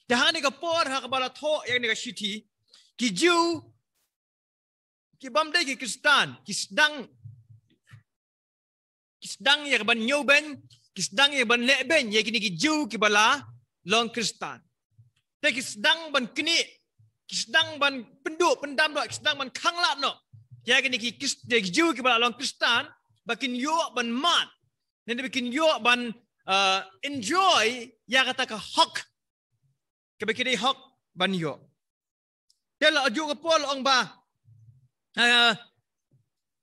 Dah ni kapor ha kabala tho yang ni city ki Jew ki bamdai ki Kristan ki sedang ya ban nyoben ki sedang ya ban leben ya kini ki Jew ki bala long Kristan. Te ki sedang ban kini ki sedang ban penduk pendam do ki sedang ban khanglat no. Ya kini ki Jew ki bala long Kristan bakin yo ban mat. Nanti bikin yo ban enjoy ya kata ka hok. Kebekini hok ban yo. Kalau aju kapol ong ba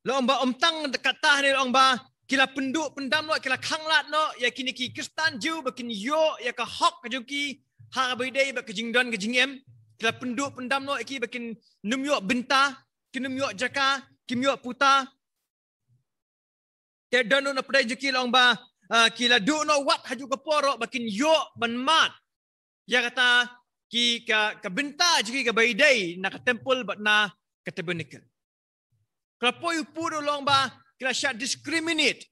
lo ong ba tang kata ni ong ba kila penduk pendam no kila khanglat no ya kini ki Kristan Jew bakin yo ya ka hok kajuki ha bidai ba kejingdan kejingem kila penduk pendam no ki bakin num yo benta kinum yo jaka kim yo puta ke danu na pedai juki ong ba kila du no wat haju kaporo bakin yo ban mat ya kata ki ka benta juki ka bidai na ka temple ba na ka tabernacle kalau puru long ba kila syak discriminate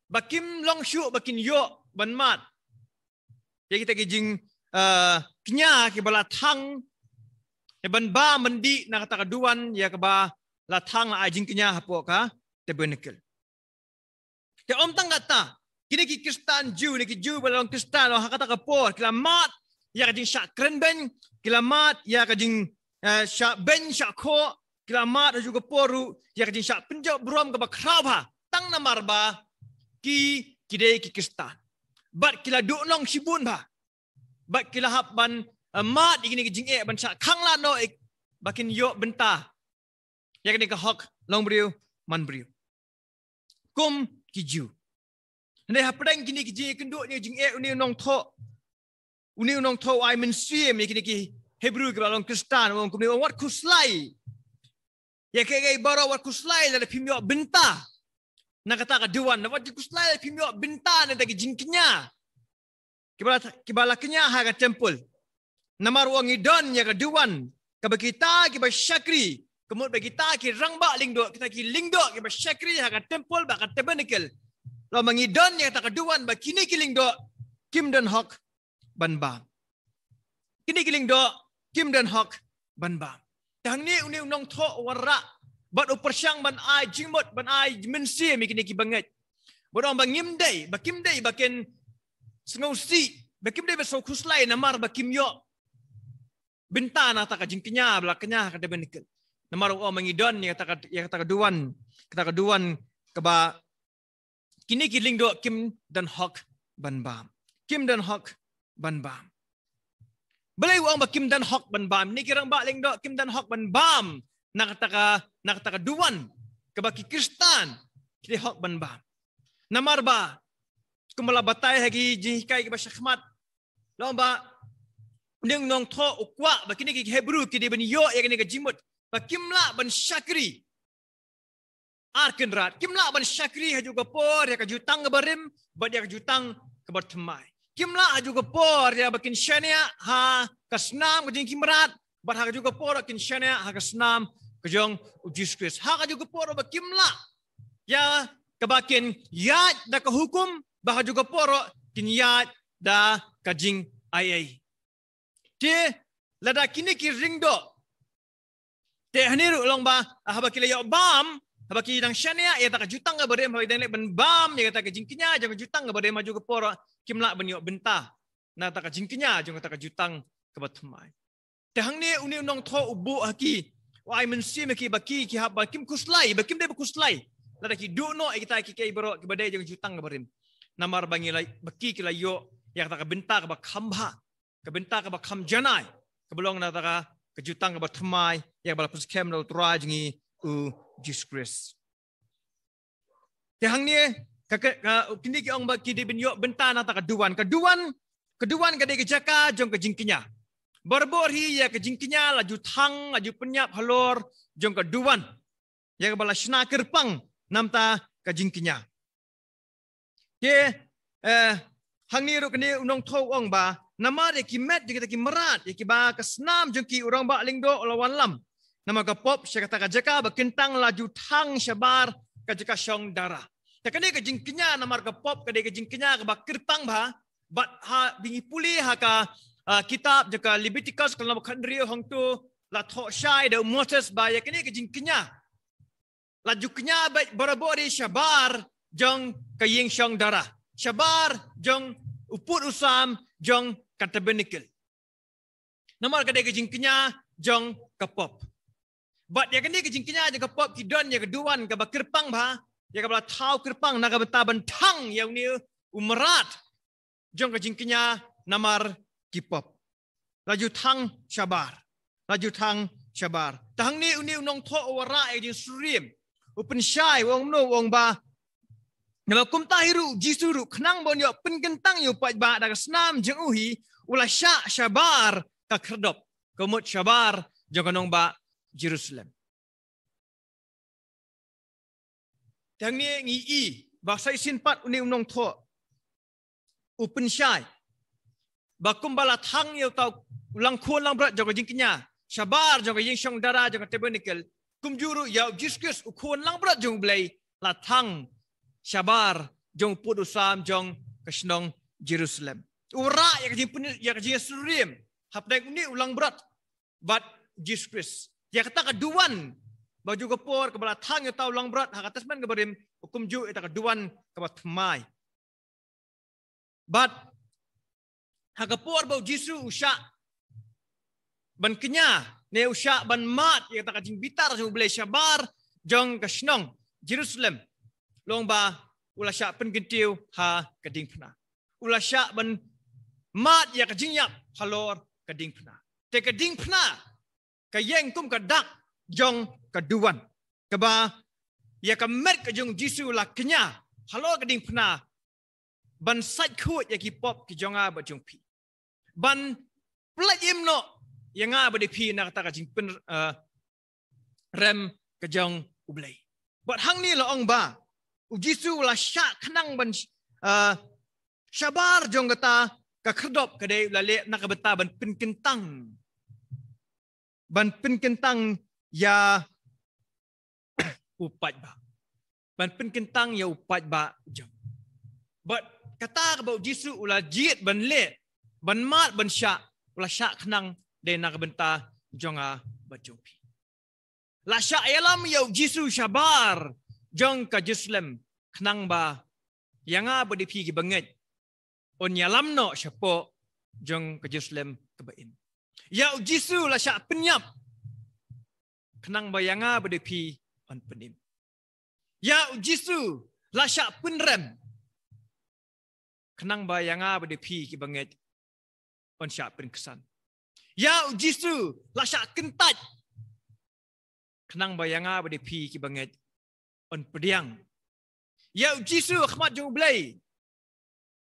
bakim long syu bakin yo ban mat ya kita kijing kenya ki bala thang e ban ba mandi na kata kaduan ya ka ba la thang la ajing kenya hapo ka tabernacle ya om tang kata kini ki Kristan Jew ni ki Jew bala long Kristan lo kata kapor kila mat ya ka jing syak krenben kila mat ya ka jing syak ben syak ko kila mat juga poru ya kajin syak penjau berom ke bakraba tang namar ba ki kidei ki Kristan bat kila du long sibun ba bat kila hap ban mat igini ki jing ban syak khangla no bakin yo benta ya kini ka hok long briu man briu kum ki Jew ne hapdang kini ki jing kenduk ni jing uni nong tho ai men siem igini ki Hebrew ke long Kristan wong kum ni wat kuslai ya kaya baru wat kuslai la pimyo benta na kata kaduan na wat kuslai la pimyo benta na dagi jingkinya kibala kenya ha ka temple namar wang idon ya kaduan kabakita kiba syakri kemud bagita ki rangba lingdo kita ki lingdo kiba syakri ha ka temple ba ka tabernacle lo mangidon ya kata kaduan ba kini ki lingdo kim dan hok ban ba kini ki lingdo kim dan hok ban ba Tang ni uni unong tho wara bat upersyang ban ai jimot ban ai mensi mikini ki banget. Bodong bangim dai bakin sengausi bakim dai besok kuslai namar bakim yo bentana ta ka jingknya belakanya ka de benikal. Namar o mangidon ya kata keduan ke ba kini kiling do kim dan hok ban bam. Kim dan hok ban bam. Belai uang bakim dan hok ban bam ni kirang ba ling do kim dan hok ban bam nakataka duan kabaki Kristan kini hok ban bam namar ba kumala batay hagi jihikai ki basyakmat lomba ning nong tho ukwa bakini ki Hebrew ki ban yo ya kini ka jimut bakimla ban syakri arkenrat kimla ban syakri haju kapor ya ka jutang ka barim bad ya ka jutang ka bartmai kimla juga por ya bakin syania ha kasnam kejing kimrat bat ha juga por kin syania ha kasnam kejong Jesus ha juga por bakimla ya kebakin yat da ka hukum bah juga por kin yat da kajing ai te lada kini ki ringdo te haniru long ba ha bakila yo bam habaki dang syania ya tak jutang ga barem habaki dang ban bam ya kata kejing kinya jangan jutang ga barem maju ke por kimla banyo benta na taka jingkinya jong taka jutang ke batmai tahang ni uni nong tho ubu haki wa ai mensi meki baki ki hab bakim kuslai bakim de kuslai la ki du no kita ki kai baro ki badai jong jutang ke barim namar bangi lai baki ki layo ya taka benta ke bakamba ke benta ke bakam janai ke belong na taka ke jutang ke batmai ya bala pus kem no tra jingi u disgrace tahang ni kini ki ong baki di binyo bentana ta keduan kadai kejaka jong kejingkinya barborhi ya kejingkinya laju thang laju penyap halor jong keduan ya bala shna kerpang namta kejingkinya ke hangni ro kini unong tho ong ba nama de ki met kita ki merat ki ba kesnam jong ki urang ba lingdo lawan lam nama ka pop syakata kajaka bakentang laju thang syabar kajaka syong darah kadai ka jingkinya namar ka pop kadai ka jingkinya ka bakir pang ba bat ha bingi puli ha ka kitab jaka Leviticus kalau bukan rio hang tu la thok syai da Moses baya kini ke jingknya laju kenya barabori syabar jong kaying syong darah syabar jong uput usam jong tabernacle nomor kadai ke jingknya jong kapop but ya kini ke jingknya jong kapop kidon ya keduan ka bakirpang ba ya ka bala tau kirpang na ka betaban tang yang ni umrat jong ke jingknya namar kipop laju tang syabar tang ni uni unong tho wara e jing surim upen syai wong no wong ba nama kum tahiru jisuru khnang bon yo pen kentang yo pat ba da snam jeng uhi ula syabar ka kerdop komut syabar jong nong ba Jerusalem tang ni ngi i ba sai sin pat uni unong tho upen syai bakum bala thang yo tau ulang khon lang brat jong jingknya syabar jong ying syong dara jong tabernacle kum juru ya jiskus khon lang brat jong blai la thang syabar jong pudusam jong kasnong Jerusalem ura ya kajing Yerusalem hapdai uni ulang brat bat jiskus ya kata kaduan baju gopor ke bala thang yo tau ulang brat hak atas man kebarim hukum ju eta kaduan ke bat mai bat hagapor bau jisu usya ban kenya ne usya ban mat ya tak jing bitar jong boleh syabar jong kasnong Jerusalem long ba ula sya pen gentiu ha kading pna ula sya ban mat ya kajing yap halor kading pna te kading pna ka yeng kum ka dak jong kaduan ka ba ya ka met ka jong jisu la kenya halor kading pna ban sat khut ya ki pop ki jonga ba jong pi ban plajim no yang nga ba de pi na ta ka jing pen rem ka jong ublai but hang ni la ong ba ujisu la sya khnang ban syabar jong kata ka kherdop ka de la le na ka beta ban pin kentang ya upat ba ban pin kentang ya upat ba jong but kata ka ba ujisu ula jit ban le ban mat ban syak ula syak khnang de nak benta jonga bajumpi la syak yalam ya jisu syabar jong ka Jerusalem khnang ba yanga bodipi ki banget on yalam no syapo jong ka Jerusalem ka bain ya jisu la syak penyap khnang ba yanga bodipi on penim ya jisu la syak penrem khnang ba yanga bodipi ki banget on syak pen kesan ya jisu la syak kentat kenang bayanga bade pi ki banget on pediang ya jisu akhmat jong blai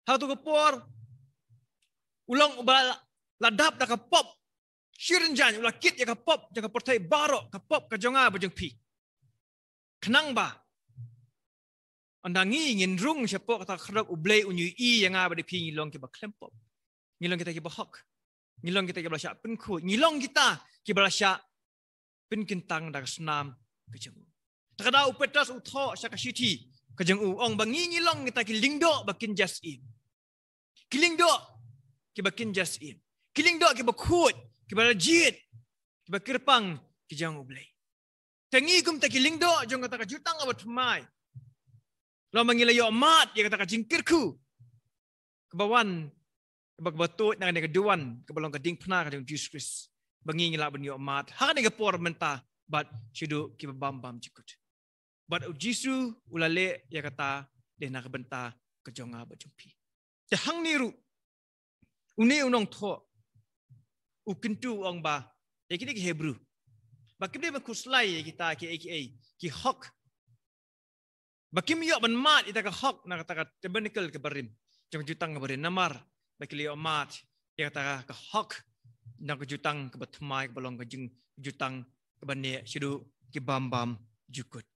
how to kapor ulang ubal ladap da kapop shirinjan ula kit ya kapop ja kaportai baro kapop ka jonga bajong pi kenang ba andangi ngin rung syapok kata khrok ublai unyu i yanga bade pi ngilong ki ba klempop ngilong kita ki ba hok ngilong kita ki ba syak pen khu ngilong kita ki ba syak pen kentang da senam kejeng takada upetas utho syak city kejeng ong bangi ngilong kita ki lingdo bakin jasin kilingdo ki bakin jasin kilingdo ki ba khut ki ba jit ki ba kirpang ki jang ublai tangi kum ta ki lingdo jong kata ka jutang abat mai lo mangilayo mat ya kata ka jingkirku kebawan kebak batut nang ne keduan kebalong keding pna ka Jesus Christ bangi ngila benyo mat ha ne por menta bat sidu ki bam jikut bat jisu ulale ya kata de na benta kejonga bajumpi te hang niru uni unong tho ukentu ong ba ya kini ki Hebrew bakim de kuslai kita ki aka ki hok bakim yo ban mat ita ka hok na kata ka tabernacle ke barim jong jutang ke barim namar bakili mat ya kata ka hok na ka jutang ke batmai ke balong ke jutang ke bane sidu ki bam jukut